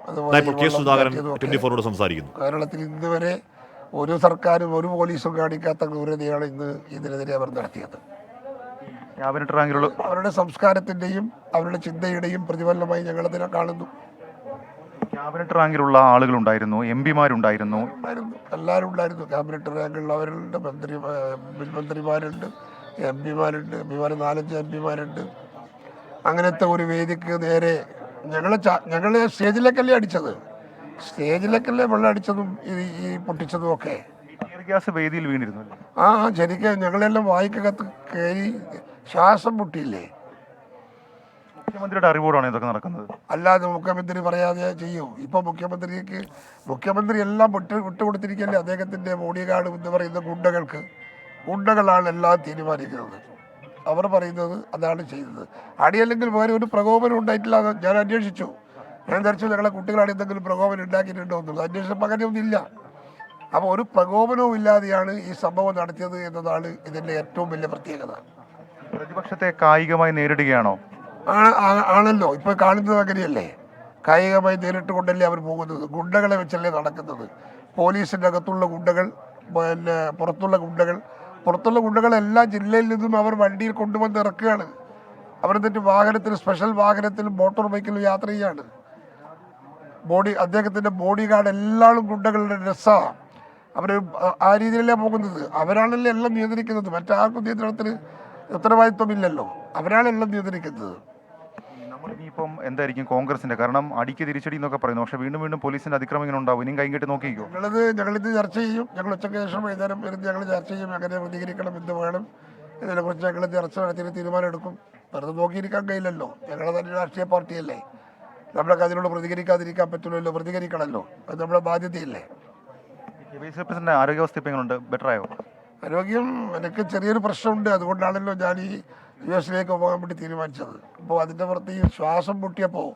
അതുപോലെ സംസാരിക്കുന്നു. കേരളത്തിൽ ഇന്ന് വരെ ഒരു സർക്കാരും ഒരു പോലീസും കാണിക്കാത്ത ക്രൂരതയാണ് ഇന്ന് ഇതിനെതിരെ അവർ നടത്തിയത്. അവരുടെ സംസ്കാരത്തിൻ്റെയും അവരുടെ ചിന്തയുടെയും പ്രതിഫലനമായി ഞങ്ങളതിനെ കാണുന്നു. ക്യാബിനറ്റ് റാങ്കിലുള്ള ആളുകളുണ്ടായിരുന്നു, എം പിമാരുണ്ടായിരുന്നു, എല്ലാവരും ഉണ്ടായിരുന്നു. ക്യാബിനറ്റ് റാങ്കുള്ളവരുണ്ട്, മന്ത്രിമാരുണ്ട്, എം പിമാരുണ്ട്, 4-5 എം പിമാരുണ്ട്. അങ്ങനത്തെ ഒരു വേദിക്ക് നേരെ ഞങ്ങളെ സ്റ്റേജിലേക്കല്ലേ അടിച്ചത്, സ്റ്റേജിലേക്കല്ലേ വെള്ളം അടിച്ചതും ഈ പൊട്ടിച്ചതും ഒക്കെ. വേദിയിൽ വീണിരുന്നു. ശരിക്കും ഞങ്ങളെല്ലാം വായിക്കകത്ത് കയറി ശ്വാസം മുട്ടിയില്ലേ. മുഖ്യമന്ത്രിയുടെ അറിവോടാണ് ഇതൊക്കെ നടക്കുന്നത്. അല്ലാതെ മുഖ്യമന്ത്രി പറയാതെ ചെയ്യൂ. ഇപ്പൊ മുഖ്യമന്ത്രി എല്ലാം വിട്ടുകൊടുത്തിരിക്കല്ലേ അദ്ദേഹത്തിന്റെ ബോഡി ഗാർഡ് എന്ന് പറയുന്ന ഗുണ്ടകളാണ് എല്ലാം തീരുമാനിക്കുന്നത്. അവർ പറയുന്നത് അതാണ് ചെയ്തത്. അടിയല്ലെങ്കിൽ വേറെ ഒരു പ്രകോപനം ഉണ്ടായിട്ടില്ല. ഞാൻ അന്വേഷിച്ചു. ഞാൻ ധരിച്ചു ഞങ്ങളെ കുട്ടികളാണ് എന്തെങ്കിലും പ്രകോപനം ഉണ്ടാക്കിയിട്ടുണ്ടോ എന്നുള്ളത്. അന്വേഷണം അങ്ങനെയൊന്നുമില്ല. അപ്പോൾ ഒരു പ്രകോപനവും ഇല്ലാതെയാണ് ഈ സംഭവം നടത്തിയത് എന്നതാണ് ഇതിൻ്റെ ഏറ്റവും വലിയ പ്രത്യേകത. പ്രതിപക്ഷത്തെ കായികമായി നേരിടുകയാണോ? ആണല്ലോ. ഇപ്പോൾ കാണുന്നത് അങ്ങനെയല്ലേ. കായികമായി നേരിട്ട് കൊണ്ടല്ലേ അവർ പോകുന്നത്. ഗുണ്ടകളെ വെച്ചല്ലേ നടക്കുന്നത്. പോലീസിൻ്റെ അകത്തുള്ള ഗുണ്ടകൾ, പിന്നെ പുറത്തുള്ള ഗുണ്ടകൾ എല്ലാ ജില്ലയിൽ നിന്നും അവർ വണ്ടിയിൽ കൊണ്ടുവന്ന് ഇറക്കുകയാണ്. അവരെന്നിട്ട് വാഹനത്തിൽ, സ്പെഷ്യൽ വാഹനത്തിൽ, മോട്ടോർ ബൈക്കിൽ യാത്ര ചെയ്യാണ്. അദ്ദേഹത്തിൻ്റെ ബോഡി ഗാർഡ് എല്ലാവരും ഗുണ്ടകളുടെ ഡ്രസ്സാണ്. അവർ ആ രീതിയിലല്ലേ പോകുന്നത്. അവരാണല്ലോ എല്ലാം നിയന്ത്രിക്കുന്നത്. മറ്റാർക്കും നിയന്ത്രണത്തിന് ഉത്തരവാദിത്വമില്ലല്ലോ. അവരാണ് എല്ലാം നിയന്ത്രിക്കുന്നത്. നമ്മളിനിയിപ്പം എന്തായിരിക്കും കോൺഗ്രസിന്റെ, കാരണം അടിക്ക് തിരിച്ചടി എന്നൊക്കെ പറയുന്നു, പക്ഷെ വീണ്ടും പോലീസിന്റെ അതിക്രമം ഇങ്ങനെ ഉണ്ടാവും. ഇനിയും കൈകെട്ടി നോക്കിക്കോ. ഞങ്ങളിത് ചർച്ച ചെയ്യും. ഞങ്ങൾ ഉച്ചയ്ക്ക് ശേഷം വൈകുന്നേരം ഇരുന്ന് ഞങ്ങൾ ചർച്ച ചെയ്യും. എങ്ങനെ പ്രതികരിക്കണം, എന്ത് വേണം, ഇതിനെക്കുറിച്ച് ഞങ്ങൾ ചർച്ച നടത്തി തീരുമാനം എടുക്കും. വെറുതെ നോക്കിയിരിക്കാൻ കഴിയില്ലല്ലോ. ഞങ്ങളെ തന്നെ രാഷ്ട്രീയ പാർട്ടിയല്ലേ. നമ്മളൊക്കെ അതിനോട് പ്രതികരിക്കാതിരിക്കാൻ പറ്റില്ലല്ലോ. പ്രതികരിക്കണമല്ലോ. അത് നമ്മുടെ ബാധ്യതയില്ലേ. ആരോഗ്യാവസ്ഥ ഇപ്പം എങ്ങനെയുണ്ട്? ബെറ്ററായോ? ആരോഗ്യം എനിക്ക് ചെറിയൊരു പ്രശ്നമുണ്ട്. അതുകൊണ്ടാണല്ലോ ഞാൻ ഈ US പോകാൻ വേണ്ടി തീരുമാനിച്ചത്. അപ്പോൾ അതിൻ്റെ പുറത്ത് ഈ ശ്വാസം മുട്ടിയപ്പോൾ,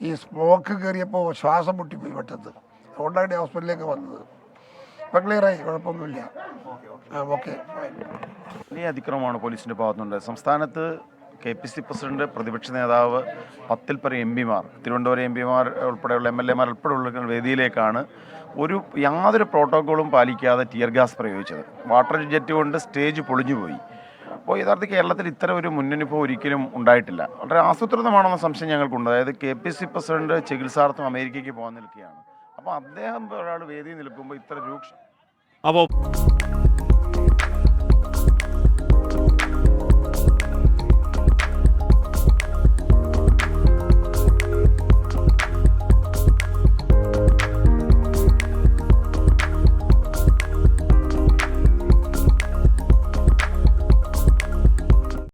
ഈ സ്മോക്ക് കയറിയപ്പോൾ ശ്വാസം മുട്ടിപ്പോയി പെട്ടെന്ന്. അതുകൊണ്ടാണ് ഹോസ്പിറ്റലിലേക്ക് വന്നത്. ഇപ്പം ക്ലിയറായി, കുഴപ്പമൊന്നുമില്ല. ഓക്കെ. വലിയ അതിക്രമമാണ് പോലീസിൻ്റെ ഭാഗത്തുനിന്നുണ്ട്. സംസ്ഥാനത്ത് KPC പ്രസിഡന്റ്, പ്രതിപക്ഷ നേതാവ്, 10-ൽ പരം എം പിമാർ, തിരുവനന്തപുരം എം പിമാർ ഉൾപ്പെടെയുള്ള MLA മാർ ഉൾപ്പെടെയുള്ള വേദിയിലേക്കാണ് യാതൊരു പ്രോട്ടോക്കോളും പാലിക്കാതെ ടിയർ ഗ്യാസ് പ്രയോഗിച്ചത്. വാട്ടർ ജെറ്റ് കൊണ്ട് സ്റ്റേജ് പൊളിഞ്ഞുപോയി. അപ്പോൾ യഥാർത്ഥത്തിൽ കേരളത്തിൽ ഇത്തരം ഒരു മുന്നനുഭവം ഒരിക്കലും ഉണ്ടായിട്ടില്ല. വളരെ ആസൂത്രിതമാണെന്ന സംശയം ഞങ്ങൾക്കുണ്ട്. അതായത് KPC പ്രസിഡന്റ് ചികിത്സാർത്ഥം അമേരിക്കയ്ക്ക് പോകാൻ നിൽക്കുകയാണ്. അപ്പോൾ അദ്ദേഹം ഒരാൾ വേദിയിൽ നിൽക്കുമ്പോൾ ഇത്ര രൂക്ഷ